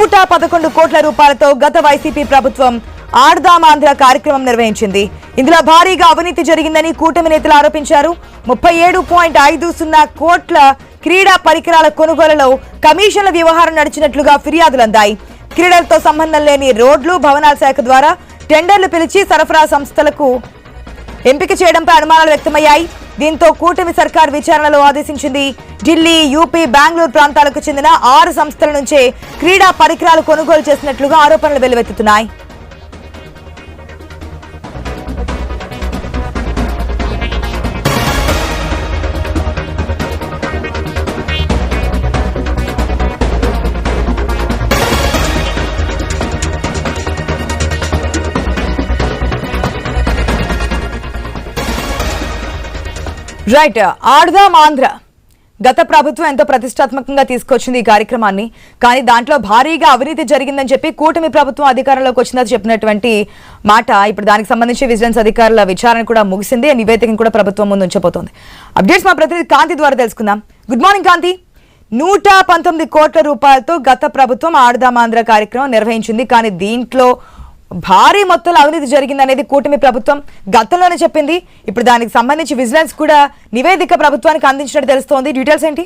111 కోట్ల రూపాయలతో గత వైసీపీ ప్రభుత్వం ఆడదాం ఆంధ్ర కార్యక్రమం నిర్వహించింది. ఇందులో భారీగా అవినీతి జరిగిందని కూటమి నేతలు ఆరోపించారు. 37.50 కోట్ల క్రీడా పరికరాల కొనుగోలులో కమిషన్ల వ్యవహారం నడిచినట్లుగా ఫిర్యాదులు అందాయి. క్రీడలతో సంబంధం లేని రోడ్లు, భవనాల శాఖ ద్వారా టెండర్లు పిలిచి సరఫరా సంస్థలకు ఎంపిక చేయడంపై అనుమానాలు వ్యక్తమయ్యాయి. దీంతో కూటమి సర్కార్ విచారణలో ఆదేశించింది. ఢిల్లీ, యూపీ, బెంగళూరు ప్రాంతాలకు చెందిన 6 సంస్థల నుంచే క్రీడా పరికరాలు కొనుగోలు చేసినట్లుగా ఆరోపణలు వెల్లువెత్తుతున్నాయి. రైట్, ఆడదాం ఆంధ్ర గత ప్రభుత్వం ఎంతో ప్రతిష్టాత్మకంగా తీసుకొచ్చింది ఈ కార్యక్రమాన్ని. కానీ దాంట్లో భారీగా అవినీతి జరిగిందని చెప్పి కూటమి ప్రభుత్వం అధికారంలోకి వచ్చిందని చెప్పినటువంటి మాట ఇప్పుడు దానికి సంబంధించి విజిలెన్స్ అధికారుల విచారణ కూడా ముగిసింది. నివేదికను కూడా ప్రభుత్వం ముందు ఉంచబోతోంది. అప్డేట్స్ మా ప్రతినిధి కాంతి ద్వారా తెలుసుకుందాం. గుడ్ మార్నింగ్ కాంతి. 119 కోట్ల రూపాయలతో గత ప్రభుత్వం ఆడదాం ఆంధ్ర కార్యక్రమం నిర్వహించింది. కానీ దీంట్లో భారీ మొత్తంలో అవినీతి జరిగిందనేది కూటమి ప్రభుత్వం గతంలోనే చెప్పింది. ఇప్పుడు దానికి సంబంధించి విజిలెన్స్ కూడా నివేదిక ప్రభుత్వానికి అందించినట్టు తెలుస్తోంది. డీటెయిల్స్ ఏంటి?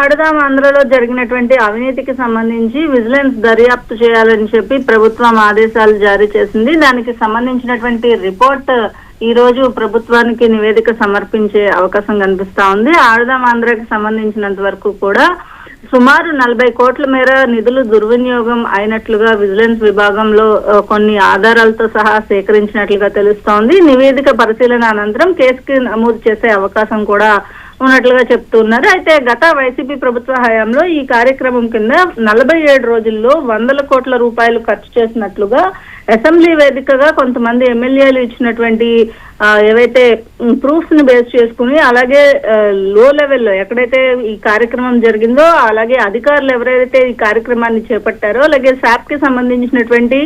ఆడదాం ఆంధ్రలో జరిగినటువంటి అవినీతికి సంబంధించి విజిలెన్స్ దర్యాప్తు చేయాలని చెప్పి ప్రభుత్వం ఆదేశాలు జారీ చేసింది. దానికి సంబంధించినటువంటి రిపోర్ట్ ఈ రోజు ప్రభుత్వానికి నివేదిక సమర్పించే అవకాశం కనిపిస్తా ఉంది. ఆడదాం ఆంధ్రకి సంబంధించినంత వరకు కూడా సుమారు 40 కోట్ల మేర నిధులు దుర్వినియోగం అయినట్లుగా విజిలెన్స్ విభాగంలో కొన్ని ఆధారాలతో సహా సేకరించినట్లుగా తెలుస్తోంది. నివేదిక పరిశీలన అనంతరం కేసుకి నమోదు చేసే అవకాశం కూడా ఉన్నట్లుగా చెప్తున్నారు. అయితే గత వైసీపీ ప్రభుత్వ హయాంలో ఈ కార్యక్రమం కింద 47 రోజుల్లో 100 కోట్ల రూపాయలు ఖర్చు చేసినట్లుగా అసెంబ్లీ వేదికగా కొంతమంది ఎమ్మెల్యేలు ఇచ్చినటువంటి ఏవైతే ప్రూఫ్స్ ని బేస్ చేసుకుని, అలాగే లో లెవెల్లో ఎక్కడైతే ఈ కార్యక్రమం జరిగిందో అలాగే అధికారులు ఎవరైతే ఈ కార్యక్రమాన్ని చేపట్టారో, అలాగే శాప్ కి సంబంధించినటువంటి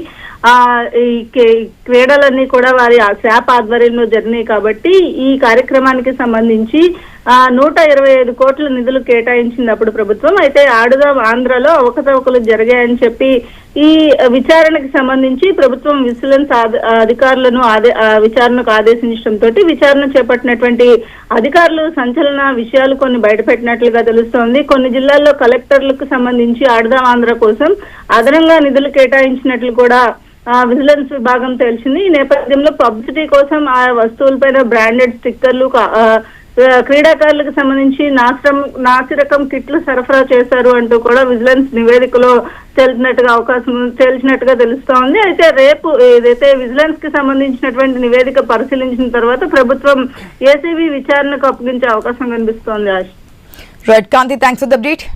ఈ క్రీడలన్నీ కూడా వారి శాప్ ఆధ్వర్యంలో జరిగినాయి. కాబట్టి ఈ కార్యక్రమానికి సంబంధించి 125 కోట్ల నిధులు కేటాయించింది అప్పుడు ప్రభుత్వం. అయితే ఆడదాం ఆంధ్రలో అవకతవకలు జరిగాయని చెప్పి ఈ విచారణకు సంబంధించి ప్రభుత్వం విజిలెన్స్ అధికారులను విచారణకు ఆదేశించడంతో విచారణ చేపట్టినటువంటి అధికారులు సంచలన విషయాలు కొన్ని బయటపెట్టినట్లుగా తెలుస్తోంది. కొన్ని జిల్లాల్లో కలెక్టర్లకు సంబంధించి ఆడదాం ఆంధ్ర కోసం అదనంగా నిధులు కేటాయించినట్లు కూడా విజిలెన్స్ విభాగం తెలిసింది. ఈ నేపథ్యంలో పబ్లిసిటీ కోసం ఆ వస్తువులపైన బ్రాండెడ్ స్టిక్కర్లు, క్రీడాకారులకు సంబంధించి నాసిరకం కిట్లు సరఫరా చేశారు అంటూ కూడా విజిలెన్స్ నివేదికలో తేల్చినట్టుగా తెలుస్తోంది. అయితే రేపు ఏదైతే విజిలెన్స్ కి సంబంధించినటువంటి నివేదిక పరిశీలించిన తర్వాత ప్రభుత్వం ఏసీబీ విచారణకు అప్పగించే అవకాశం కనిపిస్తోంది. Right Kanthi, thanks for the update.